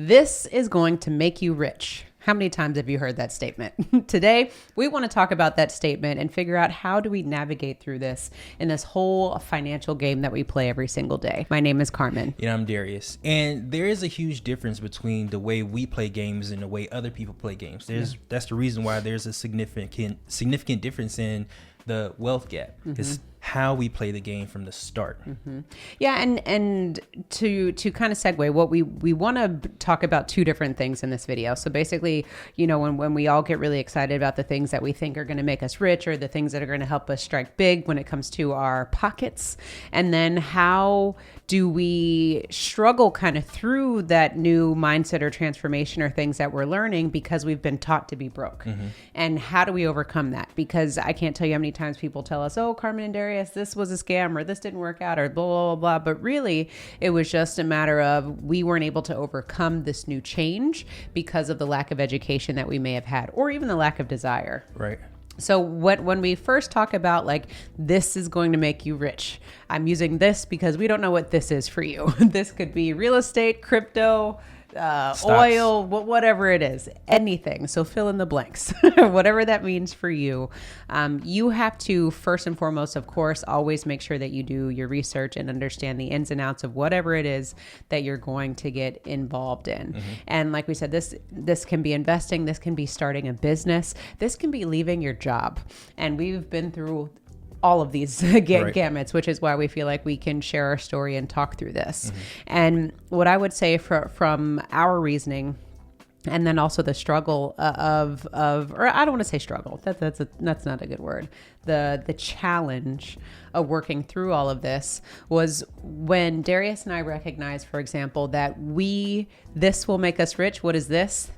This is going to make you rich. How many times have you heard that statement? Today, we want to talk about that statement and figure out how do we navigate through this in this whole financial game that we play every single day. My name is Carmen. And I'm Darius. And there is a huge difference between the way we play games and the way other people play games. That's the reason why there's a significant difference in the wealth gap. It's how we play the game from the start. Yeah, and to kind of segue, what we want to talk about two different things in this video. So basically, you know, when we all get really excited about the things that we think are going to make us rich or the things that are going to help us strike big when it comes to our pockets, and then how do we struggle kind of through that new mindset or transformation or things that we're learning because we've been taught to be broke. And how do we overcome that? Because I can't tell you how many times people tell us, oh, Carmen and Darius, this was a scam or this didn't work out or blah, blah, blah, blah. But really, it was just a matter of we weren't able to overcome this new change because of the lack of education that we may have had or even the lack of desire. Right. So when we first talk about like, this is going to make you rich, I'm using this because we don't know what this is for you. This could be real estate, crypto, oil, whatever it is, anything. So fill in the blanks, whatever that means for you. You have to, first and foremost, of course, always make sure that you do your research and understand the ins and outs of whatever it is that you're going to get involved in. And like we said, this can be investing, this can be starting a business, this can be leaving your job. And we've been through all of these gamuts, which is why we feel like we can share our story and talk through this. And what I would say from our reasoning, and then also the struggle of or I don't want to say struggle. That's not a good word. The challenge of working through all of this was when Darius and I recognized, for example, that this will make us rich. What is this?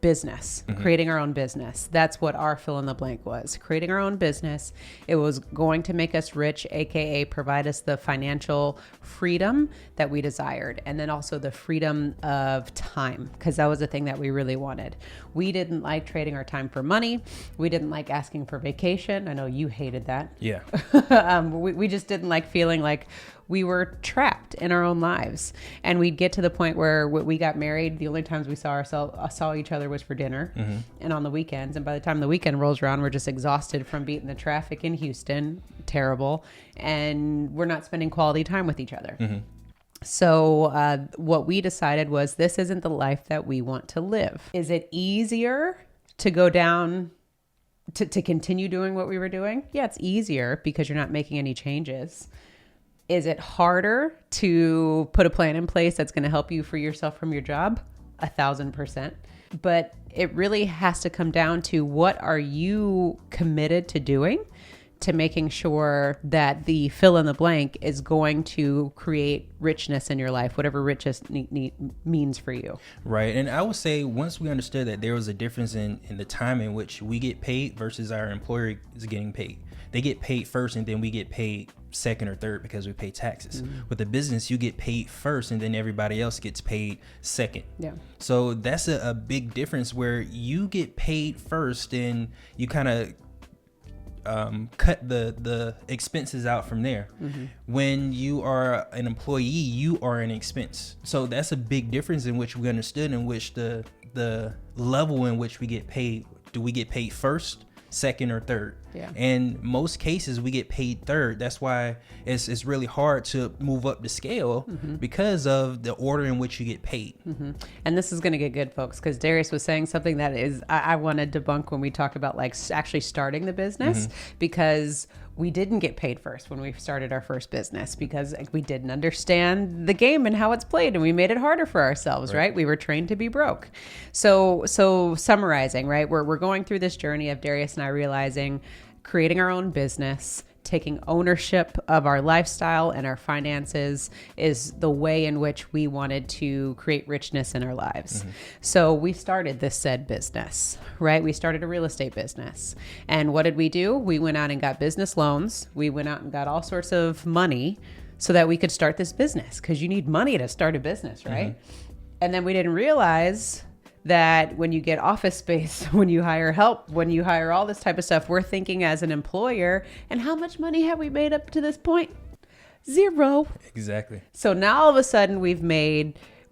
Business, creating our own business. That's what our fill in the blank was, creating our own business. It was going to make us rich, AKA provide us the financial freedom that we desired. And then also the freedom of time, because that was the thing that we really wanted. We didn't like trading our time for money. We didn't like asking for vacation. I know you hated that. Yeah. We just didn't like feeling like we were trapped in our own lives. And we'd get to the point where we got married, the only times we saw each other was for dinner and on the weekends. And by the time the weekend rolls around, we're just exhausted from beating the traffic in Houston. Terrible. And we're not spending quality time with each other. So what we decided was this isn't the life that we want to live. Is it easier to go down to continue doing what we were doing? Yeah, it's easier because you're not making any changes. Is it harder to put a plan in place that's going to help you free yourself from your job? 1,000%. But it really has to come down to what are you committed to doing to making sure that the fill in the blank is going to create richness in your life, whatever richness means for you. Right. And I would say once we understood that there was a difference in the time in which we get paid versus our employer is getting paid. They get paid first and then we get paid second or third because we pay taxes. With the business, you get paid first and then everybody else gets paid second. Yeah. So that's a big difference where you get paid first and you kind of cut the expenses out from there. When you are an employee, you are an expense. So that's a big difference in which we understood, in which the level in which we get paid. Do we get paid first, second, or third? Yeah. And most cases we get paid third. That's why it's really hard to move up the scale because of the order in which you get paid. And this is going to get good, folks, because Darius was saying something that is I want to debunk when we talk about like actually starting the business, because we didn't get paid first when we started our first business because we didn't understand the game and how it's played, and we made it harder for ourselves, right? We were trained to be broke. So summarizing, right? We're going through this journey of Darius and I realizing creating our own business, taking ownership of our lifestyle and our finances is the way in which we wanted to create richness in our lives. So we started this said business, right? We started a real estate business. And what did we do? We went out and got business loans. We went out and got all sorts of money so that we could start this business, because you need money to start a business, right? And then we didn't realize that when you get office space, when you hire help, when you hire all this type of stuff, we're thinking as an employer, and how much money have we made up to this point? Zero. Exactly. So now all of a sudden we've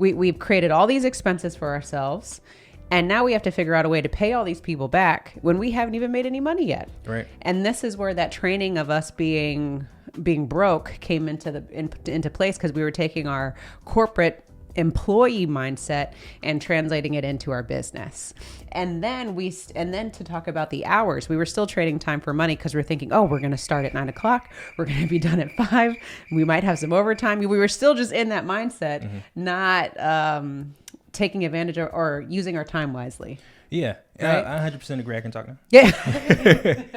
we've created all these expenses for ourselves. And now we have to figure out a way to pay all these people back when we haven't even made any money yet. Right. And this is where that training of us being broke came into place, because we were taking our corporate employee mindset and translating it into our business. And then to talk about the hours, we were still trading time for money, because we're thinking, oh, we're going to start at 9 o'clock. We're going to be done at 5. We might have some overtime. We were still just in that mindset, not taking advantage of or using our time wisely. Yeah. Right? I 100% agree. I can talk now. Yeah.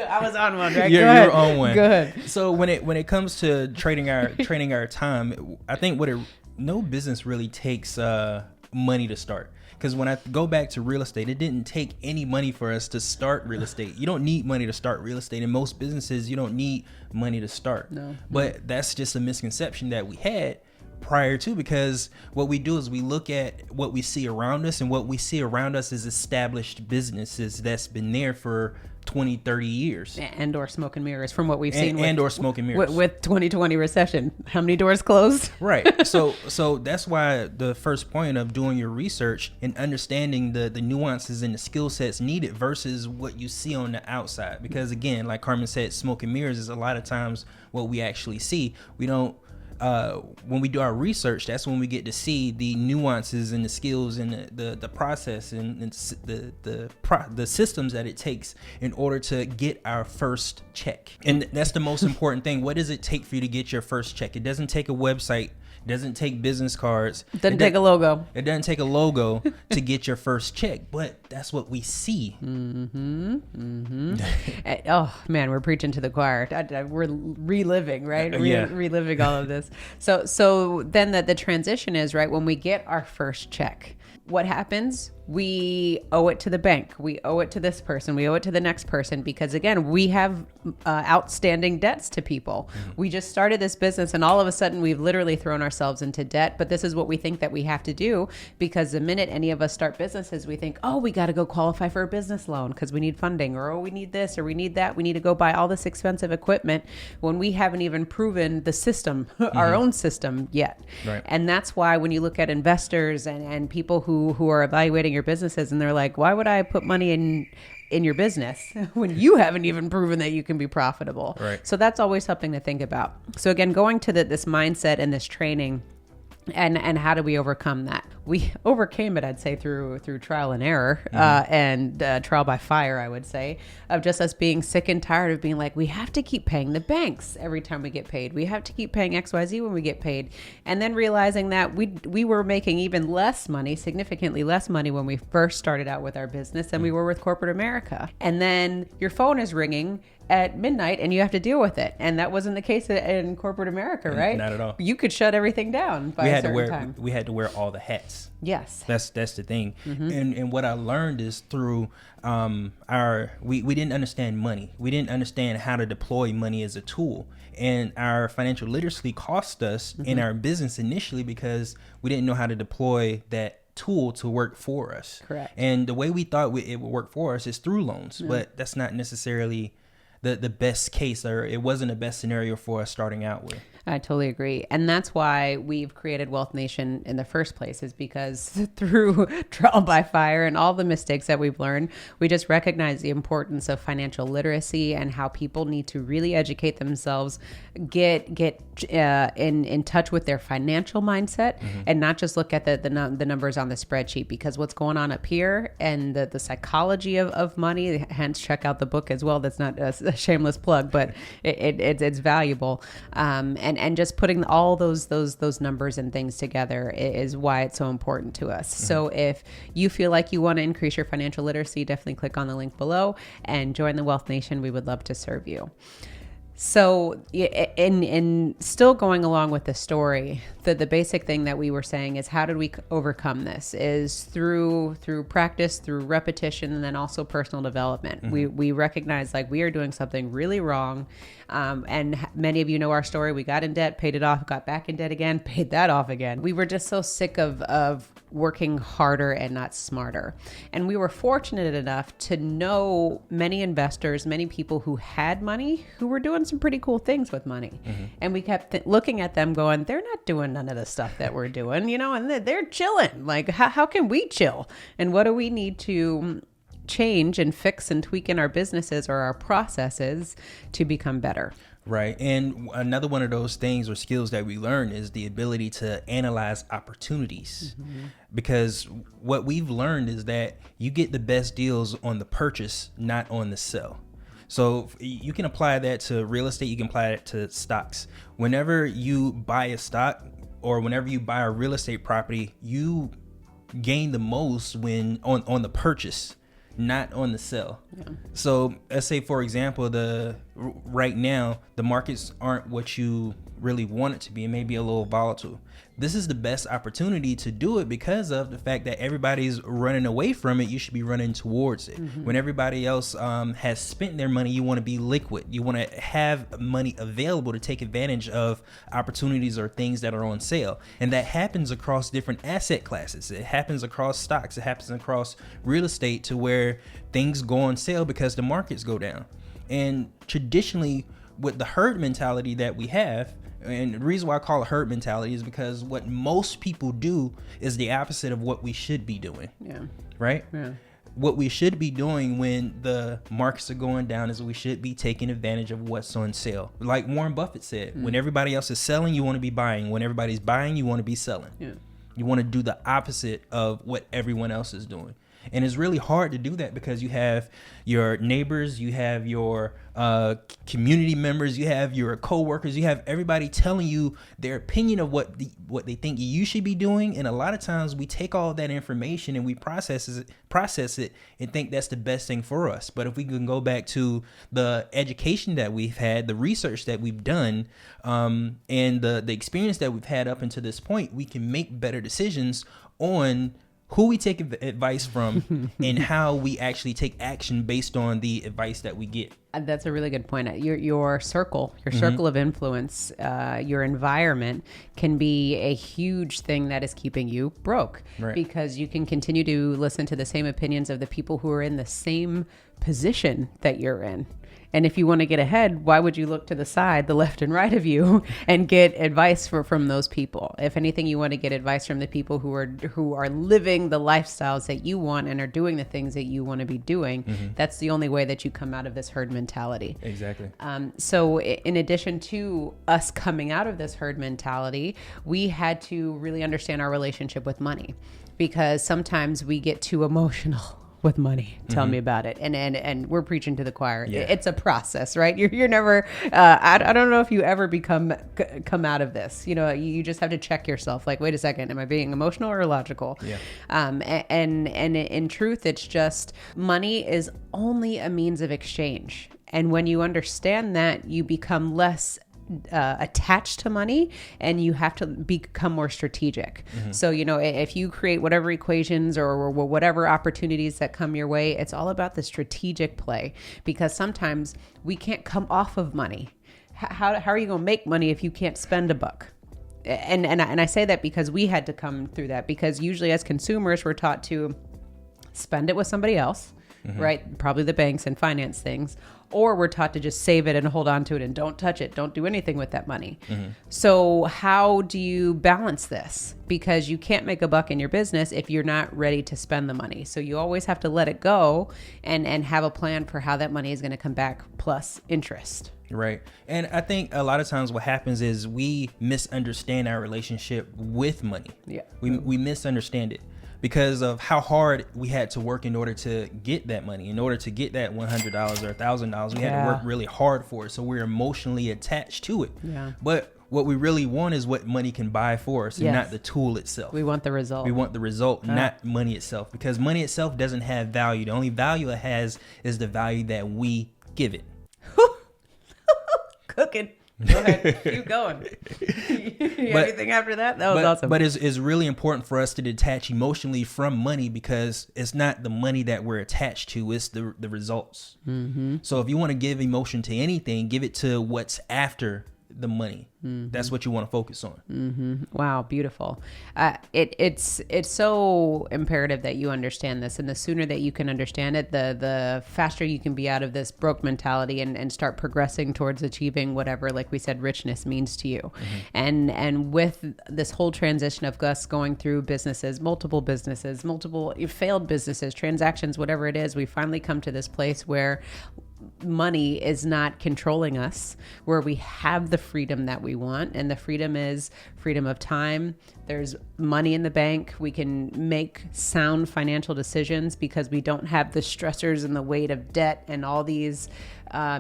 I was on one, right? Yeah, you're on one. Go ahead. So when it comes to trading our time, I think no business really takes money to start. Because when I go back to real estate, it didn't take any money for us to start real estate. You don't need money to start real estate. In most businesses, you don't need money to start. No. But that's just a misconception that we had prior to, because what we do is we look at what we see around us, and what we see around us is established businesses that's been there for 20, 30 years. And or smoke and mirrors from what we've seen. Or smoke and mirrors. With 2020 recession. How many doors closed? Right. So that's why the first point of doing your research and understanding the nuances and the skill sets needed versus what you see on the outside. Because again, like Carmen said, smoke and mirrors is a lot of times what we actually see. We don't, when we do our research, that's when we get to see the nuances and the skills and the process and the systems that it takes in order to get our first check. And that's the most important thing. What does it take for you to get your first check? It doesn't take a website. It doesn't take business cards. It doesn't take a logo. It doesn't take a logo to get your first check, but that's what we see. Oh man, we're preaching to the choir. We're reliving, right? Reliving all of this. So then the transition is, right, when we get our first check, what happens? We owe it to the bank. We owe it to this person. We owe it to the next person, because again, we have outstanding debts to people. We just started this business, and all of a sudden we've literally thrown ourselves into debt. But this is what we think that we have to do, because the minute any of us start businesses, we think, oh, we got to go qualify for a business loan because we need funding, or oh, we need this, or we need that. We need to go buy all this expensive equipment when we haven't even proven the system, our own system yet. Right. And that's why when you look at investors and people who are evaluating your businesses, and they're like, why would I put money in your business when you haven't even proven that you can be profitable? Right. So that's always something to think about. So again, going to this mindset and this training, and how do we overcome that? We overcame it, I'd say, through trial and error, and trial by fire, I would say, of just us being sick and tired of being like, we have to keep paying the banks every time we get paid. We have to keep paying XYZ when we get paid. And then realizing that we were making even less money, significantly less money when we first started out with our business than we were with corporate America. And then your phone is ringing at midnight and you have to deal with it. And that wasn't the case in corporate America, right? Not at all. You could shut everything down by a certain time. We had to wear all the hats. Yes. That's the thing. And what I learned is through we didn't understand money. We didn't understand how to deploy money as a tool. And our financial literacy cost us in our business initially because we didn't know how to deploy that tool to work for us. Correct. And the way we thought it would work for us is through loans, but that's not necessarily the best case, or it wasn't the best scenario for us starting out with. I totally agree. And that's why we've created Wealth Nation in the first place, is because through trial by fire and all the mistakes that we've learned, we just recognize the importance of financial literacy and how people need to really educate themselves, get in touch with their financial mindset, and not just look at the numbers on the spreadsheet, because what's going on up here and the psychology of money, hence check out the book as well. That's not a shameless plug, but it's valuable. And just putting all those numbers and things together is why it's so important to us. So if you feel like you want to increase your financial literacy, definitely click on the link below and join the Wealth Nation. We would love to serve you. So in still going along with the story, the basic thing that we were saying is, how did we overcome this? Is through practice, through repetition, and then also personal development. We recognize like we are doing something really wrong. And many of you know our story. We got in debt, paid it off, got back in debt again, paid that off again. We were just so sick of working harder and not smarter. And we were fortunate enough to know many investors, many people who had money, who were doing doing some pretty cool things with money. And we kept looking at them going, they're not doing none of the stuff that we're doing, you know, and they're chilling. Like, how can we chill? And what do we need to change and fix and tweak in our businesses or our processes to become better? Right. And another one of those things or skills that we learn is the ability to analyze opportunities. Because what we've learned is that you get the best deals on the purchase, not on the sell. So you can apply that to real estate. You can apply it to stocks. Whenever you buy a stock or whenever you buy a real estate property, you gain the most when on the purchase, not on the sell. So let's say, for example, right now the markets aren't what you really want it to be. It may be a little volatile. This is the best opportunity to do it because of the fact that everybody's running away from it. You should be running towards it. When everybody else has spent their money, you want to be liquid. You want to have money available to take advantage of opportunities or things that are on sale. And that happens across different asset classes. It happens across stocks. It happens across real estate, to where things go on sale because the markets go down. And traditionally, with the herd mentality that we have, and the reason why I call it herd mentality is because what most people do is the opposite of what we should be doing. Right? What we should be doing when the markets are going down is we should be taking advantage of what's on sale. Like Warren Buffett said, when everybody else is selling, you want to be buying. When everybody's buying, you want to be selling. You want to do the opposite of what everyone else is doing. And it's really hard to do that because you have your neighbors, you have your community members, you have your coworkers, you have everybody telling you their opinion of what they think you should be doing. And a lot of times we take all that information and we process it and think that's the best thing for us. But if we can go back to the education that we've had, the research that we've done, and the experience that we've had up until this point, we can make better decisions on who we take advice from and how we actually take action based on the advice that we get. That's a really good point. Your circle of influence, your environment can be a huge thing that is keeping you broke, because you can continue to listen to the same opinions of the people who are in the same position that you're in. And if you want to get ahead, why would you look to the side, the left and right of you, and get advice from those people? If anything, you want to get advice from the people who are living the lifestyles that you want and are doing the things that you want to be doing. That's the only way that you come out of this herd mentality. Exactly. So in addition to us coming out of this herd mentality, we had to really understand our relationship with money, because sometimes we get too emotional with money. Tell me about it. And we're preaching to the choir. It's a process, right? You're never, I don't know if you ever come out of this. You know, you just have to check yourself. Like, wait a second, am I being emotional or logical? And in truth, it's just money is only a means of exchange. And when you understand that, you become less attached to money, and you have to become more strategic. So, you know, if you create whatever equations or whatever opportunities that come your way, it's all about the strategic play, because sometimes we can't come off of money. How are you going to make money if you can't spend a buck? And I say that because we had to come through that, because usually as consumers, we're taught to spend it with somebody else, right? Probably the banks and finance things. Or we're taught to just save it and hold on to it and don't touch it. Don't do anything with that money. So how do you balance this? Because you can't make a buck in your business if you're not ready to spend the money. So you always have to let it go and have a plan for how that money is going to come back, plus interest. Right. And I think a lot of times what happens is we misunderstand our relationship with money. We misunderstand it, because of how hard we had to work in order to get that money, in order to get that $100 or $1,000. We had to work really hard for it. So we're emotionally attached to it. But what we really want is what money can buy for us, and not the tool itself. We want the result. We want the result, not money itself, because money itself doesn't have value. The only value it has is the value that we give it. Cooking. Go ahead. Keep going. Anything after that? That was awesome. But it's really important for us to detach emotionally from money, because it's not the money that we're attached to, it's the results. So if you want to give emotion to anything, give it to what's after the money. That's what you want to focus on. Wow, beautiful. It's so imperative that you understand this, and the sooner that you can understand it, the faster you can be out of this broke mentality and start progressing towards achieving whatever, like we said, richness means to you. And with this whole transition of us going through businesses, multiple failed businesses, transactions, whatever it is, we finally come to this place where money is not controlling us, where we have the freedom that we want. And the freedom is freedom of time. There's money in the bank. We can make sound financial decisions because we don't have the stressors and the weight of debt and all these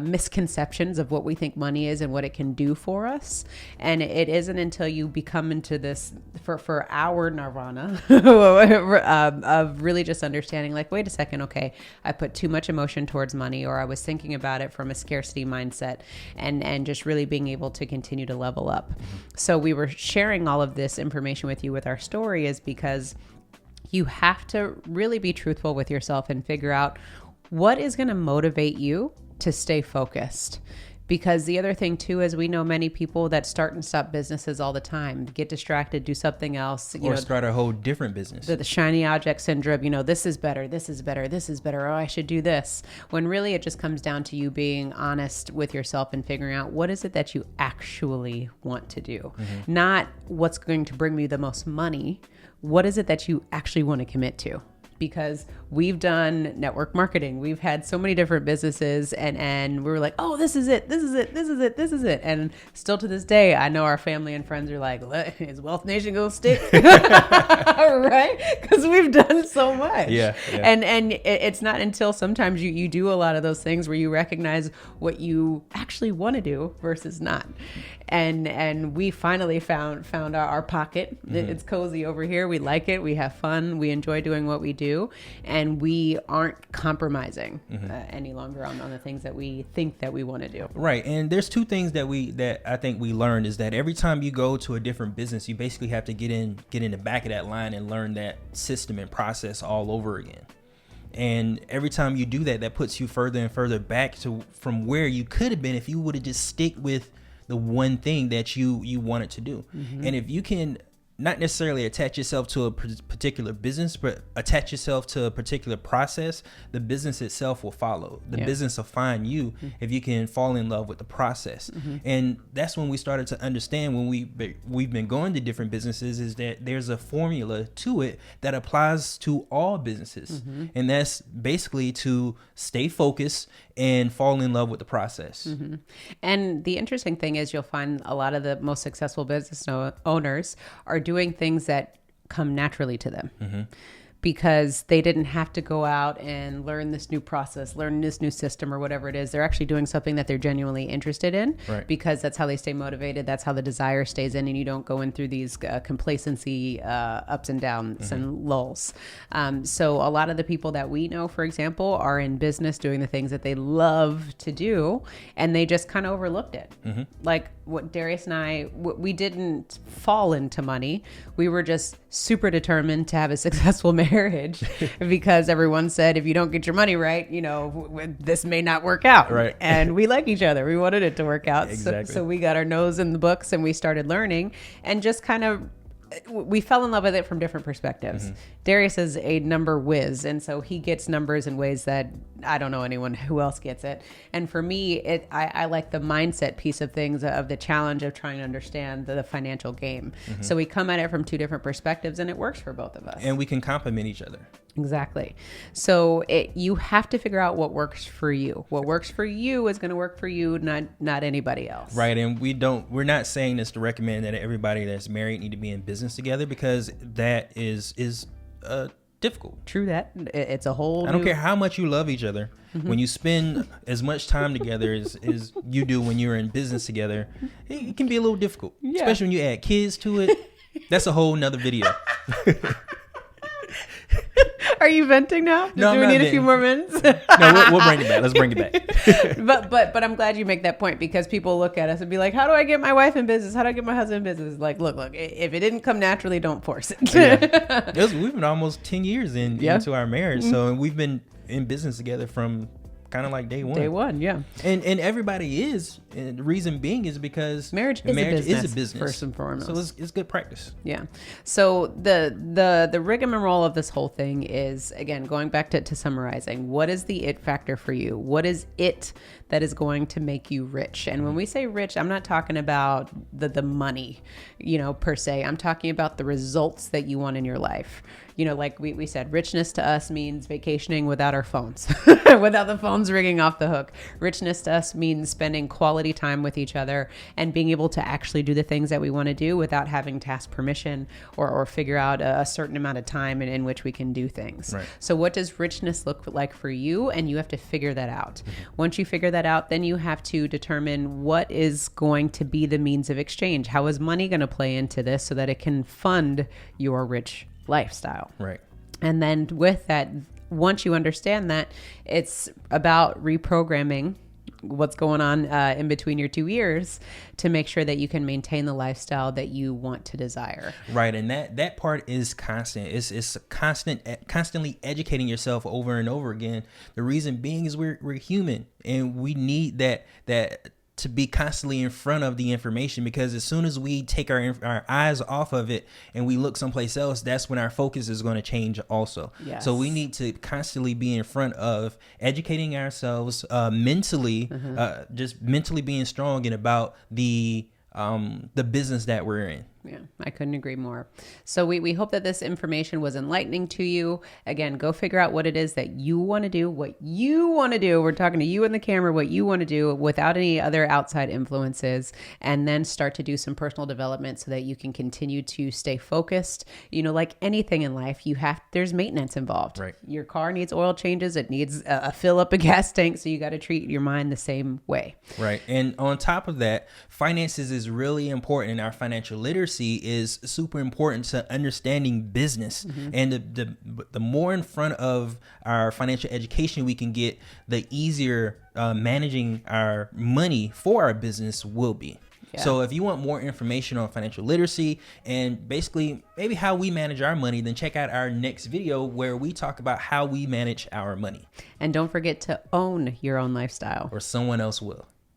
misconceptions of what we think money is and what it can do for us. And it isn't until you become into this, for our nirvana of really just understanding, like, wait a second, okay, I put too much emotion towards money, or I was thinking about it from a scarcity mindset, and just really being able to continue to level up. So we were sharing all of this information with you with our story is because you have to really be truthful with yourself and figure out what is going to motivate you to stay focused. Because the other thing too is we know many people that start and stop businesses all the time, get distracted, do something else, or start a whole different business. The shiny object syndrome, this is better, this is better, this is better. Oh, I should do this. When really it just comes down to you being honest with yourself and figuring out what is it that you actually want to do, not what's going to bring me the most money. What is it that you actually want to commit to? Because we've done network marketing. We've had so many different businesses and we were like, oh, this is it. This is it. This is it. This is it. And still to this day, I know our family and friends are like, is Wealth Nation going to stick? Right? Because we've done so much. Yeah. And it's not until sometimes you do a lot of those things where you recognize what you actually want to do versus not. And we finally found our pocket. It's cozy over here. We like it. We have fun. We enjoy doing what we do. And we aren't compromising any longer on the things that we think that we want to do. Right. And there's two things that I think we learned is that every time you go to a different business, you basically have to get in the back of that line and learn that system and process all over again. And every time you do that, that puts you further and further back from where you could have been if you would have just stick with the one thing that you wanted to do. And if you can not necessarily attach yourself to a particular business, but attach yourself to a particular process, the business itself will follow. The business will find you if you can fall in love with the process. And that's when we started to understand, when we've been going to different businesses, is that there's a formula to it that applies to all businesses. And that's basically to stay focused and fall in love with the process. And the interesting thing is you'll find a lot of the most successful business owners are doing things that come naturally to them. Because they didn't have to go out and learn this new process, learn this new system or whatever it is. They're actually doing something that they're genuinely interested in, because that's how they stay motivated. That's how the desire stays in, and you don't go in through these complacency ups and downs and lulls. So a lot of the people that we know, for example, are in business doing the things that they love to do, and they just kind of overlooked it. Like what Darius and I, we didn't fall into money. We were just super determined to have a successful marriage because everyone said, if you don't get your money right, this may not work out. Right. And we like each other. We wanted it to work out. Exactly. So we got our nose in the books and we started learning and just kind of, we fell in love with it from different perspectives. Darius is a number whiz, and so he gets numbers in ways that I don't know anyone who else gets it. And for me, I like the mindset piece of things, of the challenge of trying to understand the financial game. So we come at it from two different perspectives, and it works for both of us. And we can complement each other. Exactly. So you have to figure out what works for you. What works for you is going to work for you, not anybody else. Right. And we're not saying this to recommend that everybody that's married need to be in business together, because that is difficult. True that. It's a whole I don't care how much you love each other. When you spend as much time together as you do when you're in business together, it can be a little difficult, especially when you add kids to it. That's a whole nother video. Are you venting now? No, do we need a few more minutes? No, we'll bring it back. Let's bring it back. But I'm glad you make that point, because people look at us and be like, how do I get my wife in business? How do I get my husband in business? Like, look, if it didn't come naturally, don't force it. We've been almost 10 years into our marriage. So we've been in business together from kind of like day one. Day one, yeah. And everybody is, and the reason being is because marriage is a business first and foremost. So it's good practice. Yeah. So the rigmarole of this whole thing is, again, going back to summarizing, what is the it factor for you? What is it that is going to make you rich? And when we say rich, I'm not talking about the money, per se. I'm talking about the results that you want in your life. Like we said, richness to us means vacationing without our phones, without the phones ringing off the hook. Richness to us means spending quality time with each other and being able to actually do the things that we want to do without having to ask permission or figure out a certain amount of time in which we can do things. Right. So what does richness look like for you? And you have to figure that out. Once you figure that out, then you have to determine what is going to be the means of exchange. How is money going to play into this so that it can fund your rich lifestyle? Right. And then with that, once you understand that, it's about reprogramming what's going on in between your 2 ears to make sure that you can maintain the lifestyle that you want to desire. Right. And that part is constant. It's constantly educating yourself over and over again. The reason being is we're human, and we need that to be constantly in front of the information, because as soon as we take our eyes off of it and we look someplace else, that's when our focus is going to change also. Yes. So we need to constantly be in front of educating ourselves mentally, just mentally being strong and about the business that we're in. Yeah, I couldn't agree more. So we hope that this information was enlightening to you. Again, go figure out what it is that you want to do, what you want to do. We're talking to you in the camera, what you want to do without any other outside influences, and then start to do some personal development so that you can continue to stay focused. Like anything in life, there's maintenance involved. Right. Your car needs oil changes. It needs a fill up a gas tank. So you got to treat your mind the same way. Right. And on top of that, finances is really important, and our financial literacy is super important to understanding business. And the more in front of our financial education we can get, the easier managing our money for our business will be. Yeah. So if you want more information on financial literacy and basically maybe how we manage our money, then check out our next video where we talk about how we manage our money. And don't forget to own your own lifestyle. Or someone else will.